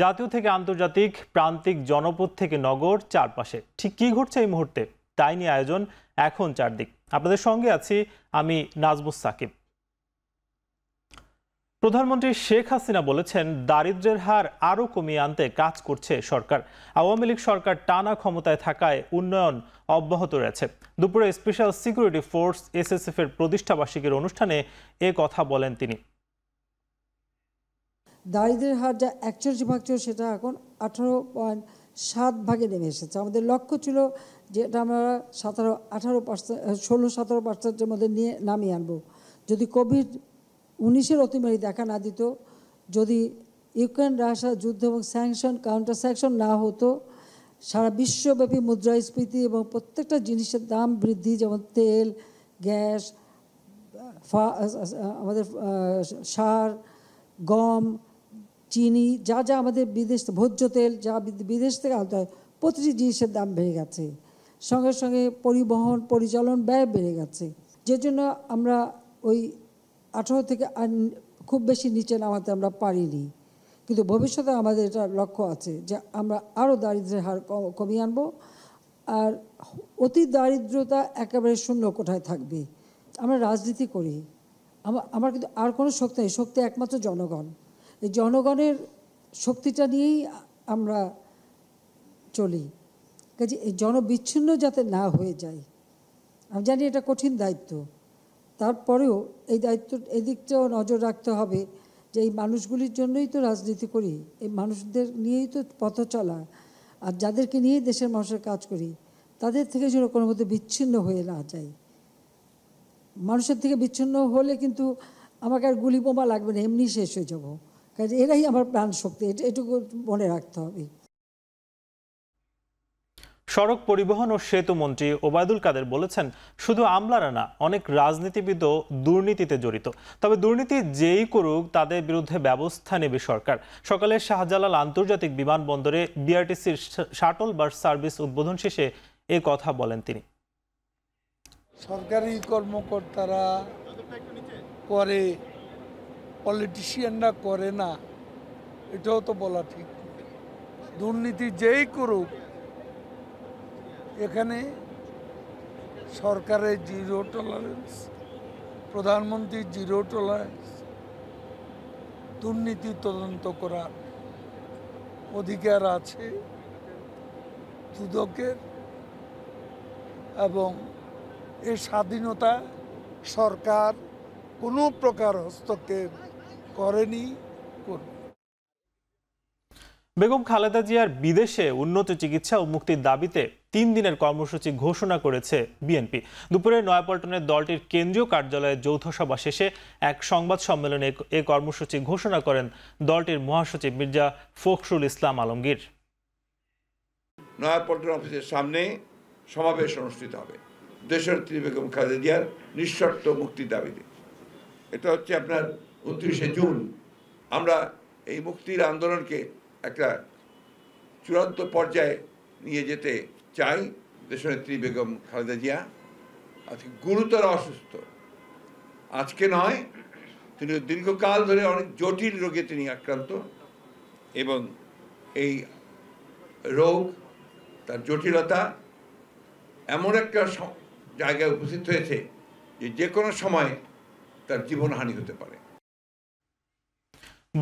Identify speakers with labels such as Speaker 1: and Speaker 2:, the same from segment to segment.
Speaker 1: জাতীয় থেকে আন্তর্জাতিক, প্রান্তিক, জনপদ থেকে নগর, চারপাশে ঠিক কি ঘটছে এই মুহূর্তে তাই নিয়ে আয়োজন এখন চারদিক। আপনাদের সঙ্গে আছি আমি নাজমুস সাকিব। প্রধানমন্ত্রী শেখ হাসিনা বলেছেন, দারিদ্র্যের হার আরও কমিয়ে আনতে কাজ করছে সরকার। আওয়ামী লীগ সরকার টানা ক্ষমতায় থাকায় উন্নয়ন অব্যাহত রয়েছে। দুপুরে স্পেশাল সিকিউরিটি ফোর্স এসএসএফ এর প্রতিষ্ঠাবার্ষিকীর অনুষ্ঠানে এ কথা বলেন তিনি।
Speaker 2: দারিদ্র্যের হার যা 41 ছিল সেটা এখন 18.7 ভাগে নেমে এসেছে। আমাদের লক্ষ্য ছিল যে এটা আমরা 16-17% মধ্যে নিয়ে নামিয়ে আনবো। যদি কোভিড-19 অতিমারি দেখা না দিত, যদি ইউক্রেন রাশিয়া যুদ্ধ এবং স্যাংশন, কাউন্টার স্যাংশন না হতো, সারা বিশ্বব্যাপী মুদ্রাস্ফীতি এবং প্রত্যেকটা জিনিসের দাম বৃদ্ধি, যেমন তেল, গ্যাস, আমাদের সার, গম, চিনি, যা যা আমাদের বিদেশ, ভোজ্য তেল যা বিদেশ থেকে আনতে হয়, প্রতিটি জিনিসের দাম বেড়ে গেছে। সঙ্গে সঙ্গে পরিবহন পরিচালন ব্যয় বেড়ে গেছে, যে জন্য আমরা ওই 18 থেকে খুব বেশি নিচে নামাতে আমরা পারিনি। কিন্তু ভবিষ্যতে আমাদের এটা লক্ষ্য আছে যে আমরা আরও দারিদ্র্যের হার কমিয়ে আনবো, আর অতি দারিদ্রতা একেবারে শূন্য কোঠায় থাকবে। আমরা রাজনীতি করি, আমার কিন্তু আর কোনো শক্তি নেই, শক্তি একমাত্র জনগণ। এই জনগণের শক্তিটা নিয়েই আমরা চলি। কাজে এই জনবিচ্ছিন্ন যাতে না হয়ে যায়, আমি জানি এটা কঠিন দায়িত্ব, তারপরেও এই দায়িত্ব এদিকটাও নজর রাখতে হবে যে এই মানুষগুলির জন্যই তো রাজনীতি করি, এই মানুষদের নিয়েই তো পথ চলা, আর যাদেরকে নিয়েই দেশের মানুষের কাজ করি, তাদের থেকে যেন কোনো মধ্যে বিচ্ছিন্ন হয়ে না যায়। মানুষের থেকে বিচ্ছিন্ন হলে কিন্তু আমাকে আর গুলি বোমা লাগবে না, এমনি শেষ হয়ে যাব। কাজে এরাই আমার প্রাণ শক্তি, এটুকু মনে রাখতে হবে।
Speaker 1: সড়ক পরিবহন ও সেতু মন্ত্রী ওবায়দুল কাদের বলেছেন, শুধু আমলারা না, অনেক রাজনীতিবিদও দুর্নীতিতে জড়িত। তবে দুর্নীতি যেই করুক তাদের বিরুদ্ধে ব্যবস্থা নেবে সরকার। সকালে শাহজালাল আন্তর্জাতিক বিমানবন্দরে বিআরটিসির শাটল বাস সার্ভিস উদ্বোধন শেষে এ কথা বলেন তিনি।
Speaker 3: সরকারি কর্মকর্তারা করে, পলিটিশিয়ানরা করে না, এটাও তো বলা ঠিক। দুর্নীতি যেই করুক, এখানে সরকারের জিরো টলারেন্স, প্রধানমন্ত্রীর জিরো টলারেন্স, দুর্নীতি তদন্ত করার অধিকার আছে দুদকের, এবং এই স্বাধীনতা সরকার কোনো প্রকার হস্তক্ষেপ করেনি, করবে।
Speaker 1: বেগম খালেদা জিয়ার বিদেশে উন্নত চিকিৎসা ও মুক্তির দাবিতে 3 দিনের কর্মসূচি ঘোষণা করেছে বিএনপি। দুপুরে নয়াপল্টনের দলটির কেন্দ্রীয় কার্যালয়ে যৌথ সভা শেষে এক সংবাদ সম্মেলনে এ কর্মসূচি ঘোষণা করেন দলটির মহাসচিব মির্জা ফখরুল ইসলাম আলমগীর।
Speaker 4: নয়াপল্টন অফিসের সামনে সমাবেশ অনুষ্ঠিত হবে দেশনেত্রী বেগম খালেদা জিয়ার নিঃশর্ত মুক্তির দাবিতে। এটা হচ্ছে আপনার 29শে জুন। আমরা এই মুক্তির আন্দোলনকে একটা চূড়ান্ত পর্যায়ে নিয়ে যেতে চাই। দেশনেত্রী বেগম খালেদা জিয়া আজকে গুরুতর অসুস্থ, আজকে নয়, তিনি দীর্ঘকাল ধরে অনেক জটিল রোগে তিনি আক্রান্ত, এবং এই রোগ, তার জটিলতা এমন একটা জায়গায় উপস্থিত হয়েছে যে কোনো সময় তার জীবনহানি হতে পারে।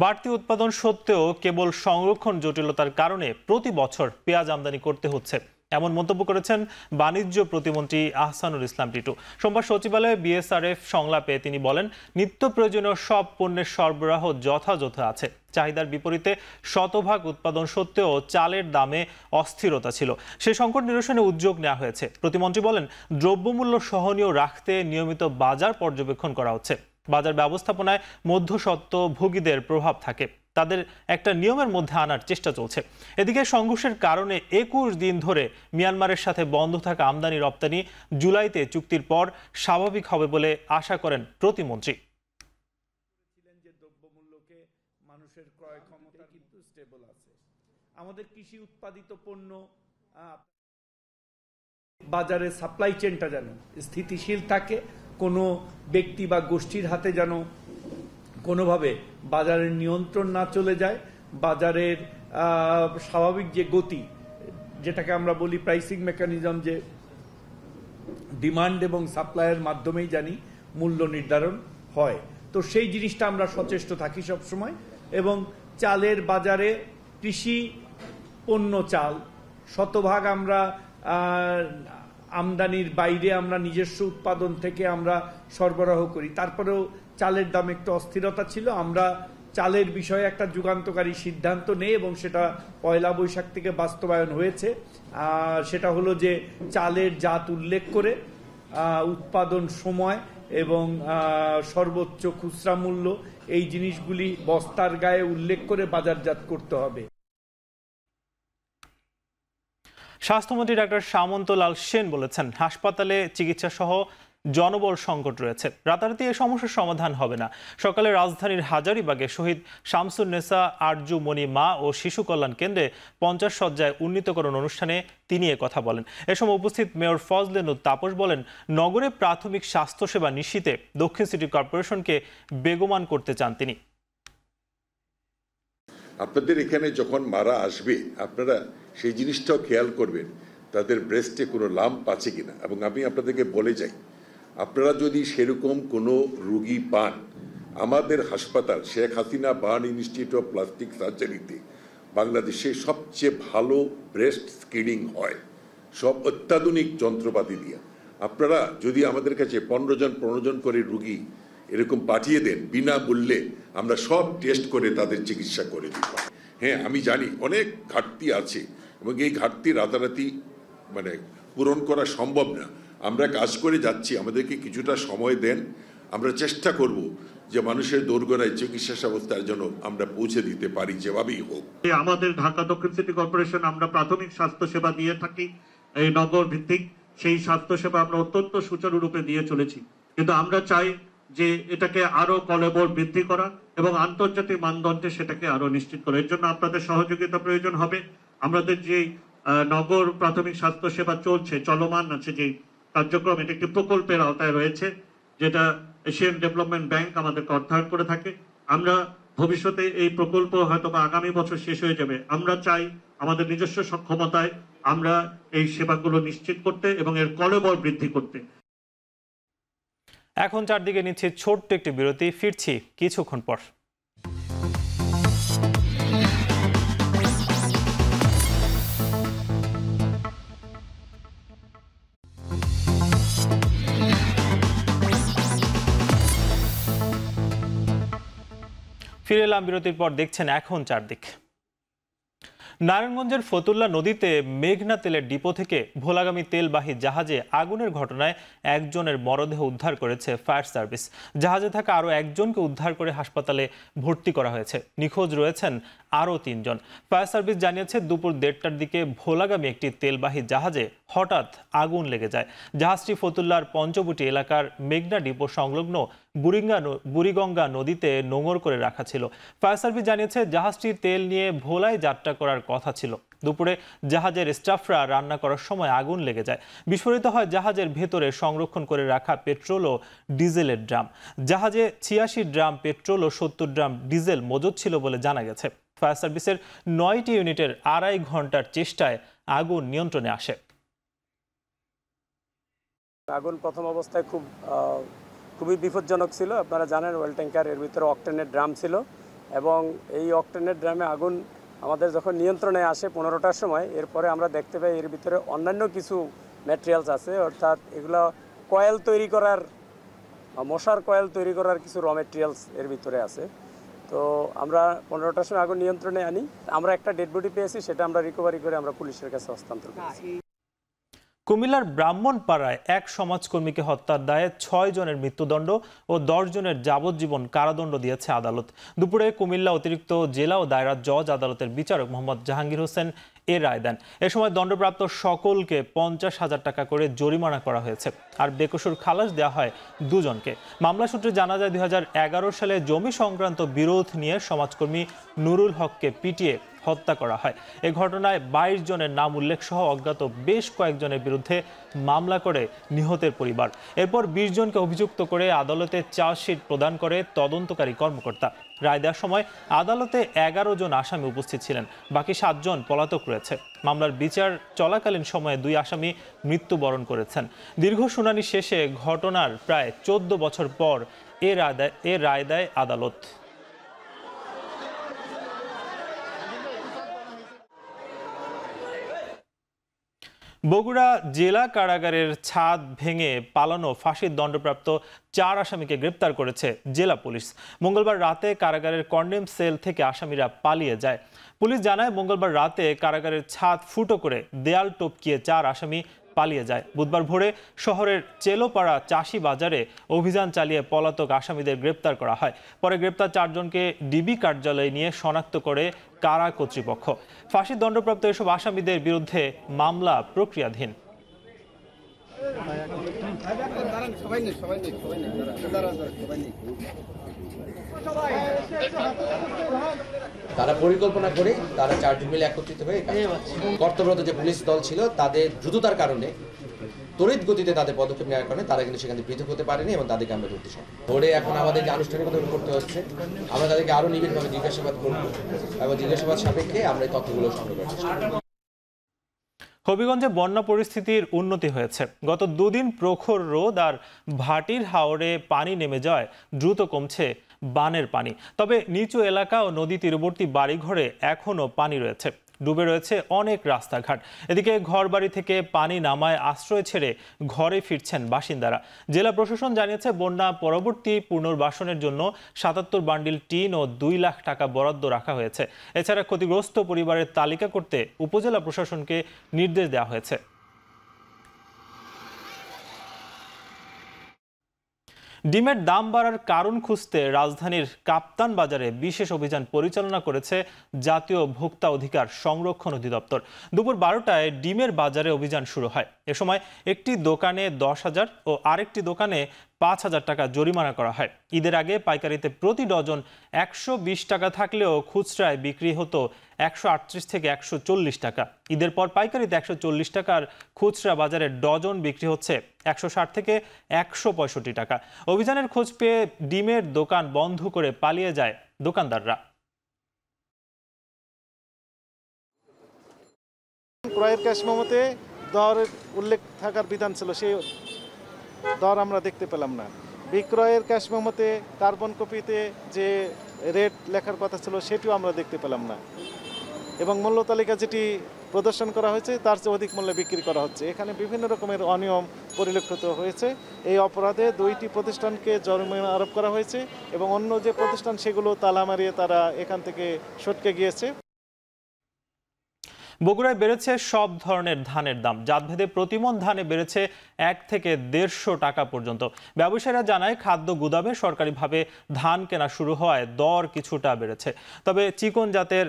Speaker 1: বাড়তি উৎপাদন সত্ত্বেও কেবল সংরক্ষণ জটিলতার কারণে প্রতি বছর পেঁয়াজ আমদানি করতে হচ্ছে, এমন মন্তব্য করেছেন বাণিজ্য প্রতিমন্ত্রী আহসানুল ইসলাম টিটু। সোমবার সচিবালয়ে বিএসআরএফ সংলাপে তিনি বলেন, নিত্য প্রয়োজনীয় সব পণ্যের সরবরাহ যথাযথ আছে। চাহিদার বিপরীতে শতভাগ উৎপাদন সত্ত্বেও চালের দামে অস্থিরতা ছিল, সে সংকট নিরসনে উদ্যোগ নেওয়া হয়েছে। প্রতিমন্ত্রী বলেন, দ্রব্যমূল্য সহনীয় রাখতে নিয়মিত বাজার পর্যবেক্ষণ করা হচ্ছে। বাজার ব্যবস্থাপনায় মধ্যস্বত্বভোগীদের প্রভাব থাকে, তাদের একটা নিয়মের মধ্যে আনার চেষ্টা চলছে। এদিকে সংঘর্ষের কারণে 21 দিন ধরে মিয়ানমারের সাথে বন্ধ থাকা আমদানি রপ্তানি জুলাইতে চুক্তির পর স্বাভাবিক হবে বলে আশা করেন প্রতিমন্ত্রী।
Speaker 5: দ্রব্যমূল্যকে মানুষের ক্রয় ক্ষমতা কিন্তু স্টেবল আছে। আমাদের কৃষি উৎপাদিত পণ্য বাজারে সাপ্লাই চেইনটা যেন স্থিতিশীল থাকে, কোনো ব্যক্তি বা গোষ্ঠীর হাতে যেন কোনোভাবে বাজারের নিয়ন্ত্রণ না চলে যায়, বাজারের স্বাভাবিক যে গতি, যেটাকে আমরা বলি প্রাইসিং মেকানিজম, যে ডিমান্ড এবং সাপ্লাইয়ের মাধ্যমেই জানি মূল্য নির্ধারণ হয়, তো সেই জিনিসটা আমরা সচেষ্ট থাকি সবসময়। এবং চালের বাজারে কৃষি পণ্য চাল শতভাগ আমরা আমদানির বাইরে আমরা নিজস্ব উৎপাদন থেকে আমরা সরবরাহ করি, তারপরেও চালের দাম একটু অস্থিরতা ছিল। আমরা চালের বিষয়ে একটা যুগান্তকারী সিদ্ধান্ত নেই এবং সেটা 1লা বৈশাখ থেকে বাস্তবায়ন হয়েছে। সেটা হলো যে চালের জাত উল্লেখ করে উৎপাদন সময় এবং সর্বোচ্চ খুচরা মূল্য এই জিনিসগুলি বস্তার গায়ে উল্লেখ করে বাজারজাত করতে হবে।
Speaker 1: স্বাস্থ্যমন্ত্রী ডাক্তার সামন্তলাল সেন বলেছেন, হাসপাতালে চিকিৎসা সহ জনবল সংকট রয়েছে, রাতারাতি এই সমস্যার সমাধান হবে না। সকালে রাজধানীর হাজারীবাগে শহীদ শামসুন্নেসা আরজু মনি মা ও শিশু কল্যাণ কেন্দ্রে 50 শয্যায় উন্নীতকরণ অনুষ্ঠানে তিনি কথা বলেন। এ সময় উপস্থিত মেয়র ফজলে নূর তাপস বলেন, নগরে প্রাথমিক স্বাস্থ্যসেবা নিশ্চিতে দক্ষিণ সিটি কর্পোরেশনকে বেগমান করতে চান তিনি।
Speaker 6: আপনাদের এখানে যখন মারা আসবে আপনারা সেই জিনিসটাও খেয়াল করবেন, তাদের ব্রেস্টে কোনো লাম্প আছে কিনা। এবং আমি আপনাদেরকে বলে যাই, আপনারা যদি সেরকম কোনো রোগী পান, আমাদের হাসপাতাল Sheikh Hasina burn institute of plastic সার্জারিতে বাংলাদেশে সবচেয়ে ভালো ব্রেস্ট স্ক্রিনিং হয়, সব অত্যাধুনিক যন্ত্রপাতি দিয়ে। আপনারা যদি আমাদের কাছে 15 জন করে রোগী এরকম পাঠিয়ে দেন, বিনামূল্যে আমরা সব টেস্ট করে তাদের চিকিৎসা করে দিব। হ্যাঁ, আমি জানি অনেক ঘাটতি আছে এবং এই ঘাটতি রাতারাতি পূরণ করা সম্ভব না। আমরা কাজ করে যাচ্ছি, আমাদেরকে কিছুটা সময় দেন, আমরা চেষ্টা করব যে মানুষের দোরগোড়ায় চিকিৎসা ব্যবস্থার জন্য আমরা পৌঁছে দিতে পারি যেভাবেই হোক।
Speaker 7: আমাদের ঢাকা দক্ষিণ সিটি কর্পোরেশন আমরা প্রাথমিক স্বাস্থ্য সেবা দিয়ে থাকি, এই নগর ভিত্তিক সেই স্বাস্থ্য সেবা আমরা অত্যন্ত সুচারুরূপে দিয়ে চলেছি, কিন্তু আমরা চাই যে এটাকে আরো কলেবর বৃদ্ধি করা এবং আন্তর্জাতিক মানদণ্ডে সেটাকে আরো নিশ্চিত করা। এর জন্য আপনাদের সহযোগিতা প্রয়োজন হবে। আমাদের যে নগর প্রাথমিক স্বাস্থ্য সেবা চলছে, চলমান আছে যে কার্যক্রম, এটা একটি প্রকল্পের আওতায় রয়েছে, যেটা এশিয়ান ডেভেলপমেন্ট ব্যাংক আমাদেরকে অর্থায়ন করে থাকে। আমরা ভবিষ্যতে এই প্রকল্প হয়তো বা আগামী বছর শেষ হয়ে যাবে। আমরা চাই আমাদের নিজস্ব সক্ষমতায় আমরা এই সেবাগুলো নিশ্চিত করতে এবং এর কলেবর বৃদ্ধি করতে।
Speaker 1: এখন চারদিকে নিচ্ছে ছোট্ট একটি বিরতি, ফিরছি কিছুক্ষণ পর। ফিরে এলাম বিরতির পর, দেখছেন এখন চারদিক। নারায়ণগঞ্জের ফতুল্লা নদীতে মেঘনা তেলের ডিপো থেকে ভোলাগামী তেলবাহী জাহাজে আগুনের ঘটনায় একজনের মরদেহ উদ্ধার করেছে ফায়ার সার্ভিস। জাহাজে থাকা আরও একজনকে উদ্ধার করে হাসপাতালে ভর্তি করা হয়েছে। নিখোঁজ রয়েছেন আরও 3 জন। ফায়ার সার্ভিস জানিয়েছে, দুপুর 1:30টার দিকে ভোলাগামী একটি তেলবাহী জাহাজে হঠাৎ আগুন লেগে যায়। জাহাজটি ফতুল্লার পঞ্চবটি এলাকার মেঘনা ডিপো সংলগ্ন বুড়িগঙ্গা নদীতে নোঙর করে রাখা ছিল। ফায়ার সার্ভিস জানিয়েছে, জাহাজটি তেল নিয়ে ভোলায় যাত্রা করার কথা ছিল। দুপুরে জাহাজের স্টাফরা রান্না করার সময় আগুন লেগে যায়। বিস্ফোরিত হয় জাহাজের ভেতরে সংরক্ষণ করে রাখা পেট্রোল ও ডিজেলের ড্রাম। জাহাজে 86 ড্রাম পেট্রোল ও 70 ড্রাম ডিজেল মজুদ ছিল বলে জানা গেছে। ফায়ার সার্ভিসের 9টি ইউনিটের 2.5 ঘন্টার চেষ্টায় আগুন নিয়ন্ত্রণে আসে।
Speaker 8: আগুন প্রথম অবস্থায় খুবই বিপজ্জনক ছিল। আপনারা জানেন, ওয়েল ট্যাঙ্কার, এর ভিতরে অকটেনের ড্রাম ছিল এবং এই অকটেনের ড্রামে আগুন আমাদের যখন নিয়ন্ত্রণে আসে 15টার সময়, এরপরে আমরা দেখতে পাই এর ভিতরে অন্যান্য কিছু ম্যাটেরিয়ালস আছে, অর্থাৎ এগুলো কয়েল তৈরি করার, মশার কয়েল তৈরি করার কিছু র ম্যাটেরিয়ালস এর ভিতরে আছে। তো আমরা 15টার সময় আগুন নিয়ন্ত্রণে আনি। আমরা একটা ডেড বডি পেয়েছি, সেটা আমরা রিকভারি করে আমরা পুলিশের কাছে হস্তান্তর করেছি।
Speaker 1: কুমিল্লার ব্রাহ্মণপাড়ায় এক সমাজকর্মীকে হত্যার দায়ে 6 জনের মৃত্যুদণ্ড ও 10 জনের যাবজ্জীবন কারাদণ্ড দিয়েছে আদালত। দুপুরে কুমিল্লা অতিরিক্ত জেলা ও দায়রা জজ আদালতের বিচারক মোহাম্মদ জাহাঙ্গীর হোসেন এ রায় দেন। এ সময় দণ্ডপ্রাপ্ত সকলকে 50,000 টাকা করে জরিমানা করা হয়েছে, আর বেকসুর খালাস দেওয়া হয় 2 জনকে। মামলা সূত্রে জানা যায়, 2011 সালে জমি সংক্রান্ত বিরোধ নিয়ে সমাজকর্মী নুরুল হককে পিটিয়ে হত্যা করা হয়। এ ঘটনায় 22 জনের নাম উল্লেখ সহ অজ্ঞাত বেশ কয়েকজনের বিরুদ্ধে মামলা করে নিহতের পরিবার। এরপর 20 জনকে অভিযুক্ত করে আদালতে চার্জশিট প্রদান করে তদন্তকারী কর্মকর্তা। রায় দেওয়ার সময় আদালতে 11 জন আসামি উপস্থিত ছিলেন, বাকি 7 জন পলাতক রয়েছে। মামলার বিচার চলাকালীন সময়ে 2 আসামি মৃত্যুবরণ করেছেন। দীর্ঘ শুনানি শেষে ঘটনার প্রায় 14 বছর পর এ রায় দেয় আদালত। বগুড়া জেলা কারাগারের ছাদ ভেঙে পালানো ফাঁসির দণ্ডপ্রাপ্ত 4 আসামিকে গ্রেপ্তার করেছে জেলা পুলিশ। মঙ্গলবার রাতে কারাগারের কন্ডেম সেল থেকে আসামিরা পালিয়ে যায়। পুলিশ জানায়, মঙ্গলবার রাতে কারাগারের ছাদ ফুটো করে দেয়াল টপকিয়ে 4 আসামি পালিয়ে যায়। বুধবার ভোরে শহরের চেলোপাড়া চাষি বাজারে অভিযান চালিয়ে পলাতক আসামিদের গ্রেপ্তার করা হয়। পরে গ্রেপ্তার 4 জনকে ডিবি কার্যালয়ে নিয়ে শনাক্ত করে কারা কর্তৃপক্ষ। ফাঁসির দণ্ডপ্রাপ্ত এসব আসামিদের বিরুদ্ধে মামলা প্রক্রিয়াধীন।
Speaker 9: তারা পরিকল্পনা করে তারা 4 জন মিলে একত্রিত হয়ে কর্তব্যরত যে পুলিশ দল ছিল তাদের দ্রুততার কারণে, তড়িৎ গতিতে তাদের পদক্ষেপ নেওয়ার কারণে তারা কিন্তু সেখানে পৃথক হতে পারেনি এবং তাদেরকে আমরা ধরতে সক্ষম। ধরে এখন আমাদের যে আনুষ্ঠানিকতা করতে হচ্ছে, আমরা তাদেরকে আরো নিবিড়ভাবে জিজ্ঞাসাবাদ করব এবং জিজ্ঞাসাবাদ সাপেক্ষে আমরা এই তথ্যগুলো সংগ্রহ করার চেষ্টা করব।
Speaker 1: হবিগঞ্জে বন্যা পরিস্থিতির উন্নতি হয়েছে। গত 2 দিন প্রখর রোদ আর ভাটির হাওরে পানি নেমে যায় দ্রুত কমছে বানের পানি। তবে নিচু এলাকা ও নদী তীরবর্তী বাড়িঘরে এখনো পানি রয়েছে, ডুবে রয়েছে অনেক রাস্তাঘাট। এদিকে ঘরবাড়ি থেকে পানি নামায় আশ্রয় ছেড়ে ঘরে ফিরছেন বাসিন্দারা। জেলা প্রশাসন জানিয়েছে, বন্যা পরবর্তী পুনর্বাসনের জন্য 77 বান্ডিল টিন ও 2 লাখ টাকা বরাদ্দ রাখা হয়েছে। এছাড়া ক্ষতিগ্রস্ত পরিবারের তালিকা করতে উপজেলা প্রশাসনকে নির্দেশ দেওয়া হয়েছে। ডিমের দাম বাড়ার কারণ খুঁজতে রাজধানীর কাপ্তান বাজারে বিশেষ অভিযান পরিচালনা করেছে জাতীয় ভোক্তা অধিকার সংরক্ষণ অধিদপ্তর। দুপুর 12টায় ডিমের বাজারে অভিযান শুরু হয়। এ সময় একটি দোকানে 10,000 ও আরেকটি দোকানে 5,000 টাকা জরিমানা করা হয়। ঈদের আগে পাইকারিতে প্রতি ডজন 120 টাকা থাকলেও খুচরায় বিক্রি হতো 138 থেকে 140 টাকা। ঈদের পর পাইকারিতে 140 টাকার খুচরা বাজারে ডজন বিক্রি হচ্ছে 160 থেকে 165 টাকা। অভিযানের খোঁজ পেয়ে ডিমের দোকান বন্ধ করে পালিয়ে যায় দোকানদাররা।
Speaker 10: ক্রয়ের ক্যাশ মেমোতে দরের উল্লেখ থাকার বিধান ছিল, সেই দর আমরা দেখতে পেলাম না। বিক্রয়ের ক্যাশ মেমোতে কার্বন কপিতে যে রেট লেখার কথা ছিল সেটিও আমরা দেখতে পেলাম না, এবং মূল্য তালিকা যেটি প্রদর্শন করা হয়েছে তার চেয়ে অধিক মূল্যে বিক্রি করা হচ্ছে। এখানে বিভিন্ন রকমের অনিয়ম পরিলক্ষিত হয়েছে। এই অপরাধে 2টি প্রতিষ্ঠানকে জরিমানা আরোপ করা হয়েছে এবং অন্য যে প্রতিষ্ঠান সেগুলো তালা মারিয়ে তারা এখান থেকে সটকে গিয়েছে।
Speaker 1: বগুড়ায় বেড়েছে সব ধরনের ধানের দাম। জাতভেদে প্রতিমণ ধানে বেড়েছে 1 থেকে 150 টাকা পর্যন্ত। ব্যবসায়ীরা জানায়, খাদ্য গুদামে সরকারিভাবে ধান কেনা শুরু হওয়ায় দর কিছুটা বেড়েছে। তবে চিকন জাতের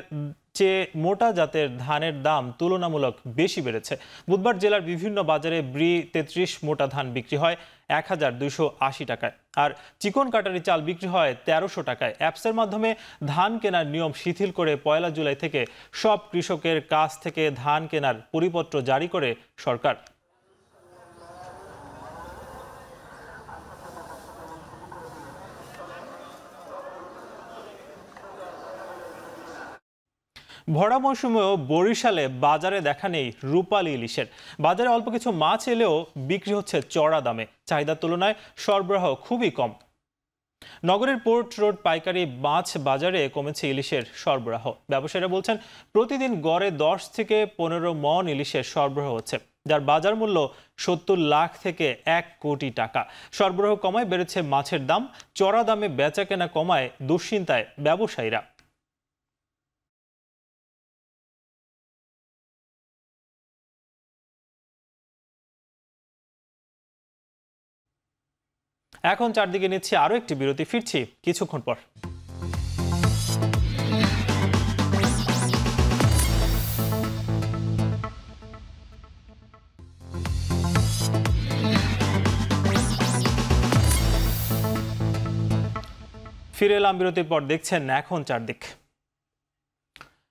Speaker 1: চেয়ে মোটা জাতের ধানের দাম তুলনামূলক বেশি বেড়েছে। বুধবার জেলার বিভিন্ন বাজারে ব্রি 33 মোটা ধান বিক্রি হয় 1280 টাকায়, আর চিকন কাটারি চাল বিক্রি হয় 1300 টাকায়। অ্যাপসের মাধ্যমে ধান কেনার নিয়ম শিথিল করে 1 জুলাই থেকে সব কৃষকের কাছ থেকে ধান কেনার পরিপত্র জারি করে সরকার। ভরা মৌসুমেও বরিশালে বাজারে দেখা নেই রূপালী ইলিশের। বাজারে অল্প কিছু মাছ এলেও বিক্রি হচ্ছে চড়া দামে। চাহিদার তুলনায় সরবরাহ খুবই কম। নগরের পোর্ট রোড পাইকারি মাছ বাজারে কমেছে ইলিশের সরবরাহ। ব্যবসায়ীরা বলছেন, প্রতিদিন গড়ে 10 থেকে 15 মণ ইলিশের সরবরাহ হচ্ছে, যার বাজার মূল্য 70 লাখ থেকে 1 কোটি টাকা। সরবরাহ কমায় বেড়েছে মাছের দাম। চড়া দামে বেচা কেনা কমায় দুশ্চিন্তায় ব্যবসায়ীরা। এখন চারদিকে নিচ্ছি আরো একটি বিরতি, ফিরছি কিছুক্ষণ পর। ফিরে এলাম বিরতির পর, দেখছেন এখন চারদিক।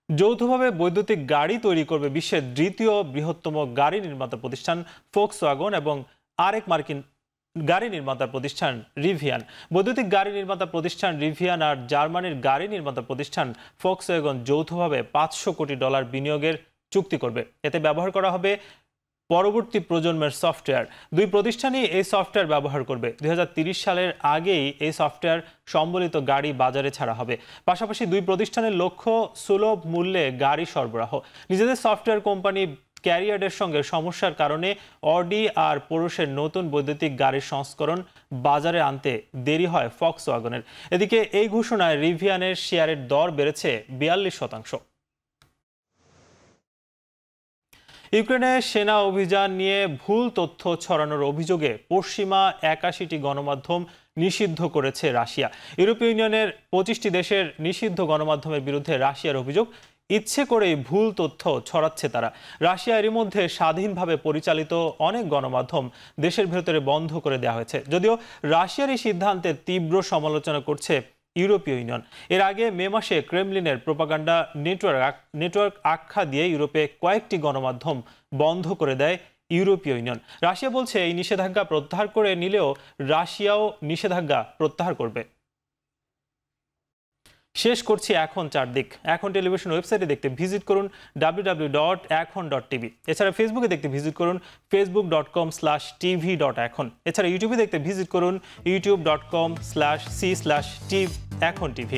Speaker 1: যৌথভাবে বৈদ্যুতিক গাড়ি তৈরি করবে বিশ্বের দ্বিতীয় বৃহত্তম গাড়ি নির্মাতা প্রতিষ্ঠান ফোক্সওয়াগন এবং আরেক মার্কিন গাড়ি নির্মাতা প্রতিষ্ঠান রিভিয়ান। বৈদ্যুতিক গাড়ি নির্মাতা প্রতিষ্ঠান রিভিয়ান আর জার্মানির গাড়ি নির্মাতা প্রতিষ্ঠান ফোক্সওয়াগন যৌথভাবে $500 কোটি বিনিয়োগের চুক্তি করবে। এতে ব্যবহার করা হবে পরবর্তী প্রজন্মের সফটওয়্যার। দুই প্রতিষ্ঠানই এই সফটওয়্যার ব্যবহার করবে। 2030 সালের আগেই এই সফটওয়্যার সম্বলিত গাড়ি বাজারে ছাড়া হবে। পাশাপাশি দুই প্রতিষ্ঠানের লক্ষ্য সুলভ মূল্যে গাড়ি সরবরাহ। নিজেদের সফটওয়্যার কোম্পানি ক্যারিয়ারের সঙ্গে সমস্যার কারণে অডি আর পোরশের নতুন বৈদ্যুতিক গাড়ির সংস্করণ বাজারে আনতে দেরি হয় ফক্সওয়াগনের। এদিকে এই ঘোষণায় রিভিয়ানের শেয়ারের দর বেড়েছে 42%। ইউক্রেনে সেনা অভিযান নিয়ে ভুল তথ্য ছড়ানোর অভিযোগে পশ্চিমা 81টি গণমাধ্যম নিষিদ্ধ করেছে রাশিয়া। ইউরোপীয় ইউনিয়নের 25টি দেশের নিষিদ্ধ গণমাধ্যমের বিরুদ্ধে রাশিয়ার অভিযোগ, ইচ্ছে করেই ভুল তথ্য ছড়াচ্ছে তারা। রাশিয়া এরই মধ্যে স্বাধীনভাবে পরিচালিত অনেক গণমাধ্যম দেশের ভেতরে বন্ধ করে দেওয়া হয়েছে। যদিও রাশিয়ার এই সিদ্ধান্তের তীব্র সমালোচনা করছে ইউরোপীয় ইউনিয়ন। এর আগে মে মাসে ক্রেমলিনের প্রোপাগান্ডা নেটওয়ার্ক আখ্যা দিয়ে ইউরোপে কয়েকটি গণমাধ্যম বন্ধ করে দেয় ইউরোপীয় ইউনিয়ন। রাশিয়া বলছে এই নিষেধাজ্ঞা প্রত্যাহার করে নিলেও রাশিয়াও নিষেধাজ্ঞা প্রত্যাহার করবে। শেষ করছি এখন চারদিক। এখন টেলিভিশন ওয়েবসাইটে দেখতে ভিজিট করুন www.ekhon.tv। এছাড়া ফেসবুকে দেখতে ভিজিট করুন facebook.com/tv.ekhon। এছাড়া ইউটিউবে দেখতে ভিজিট করুন youtube.com/c/techontv।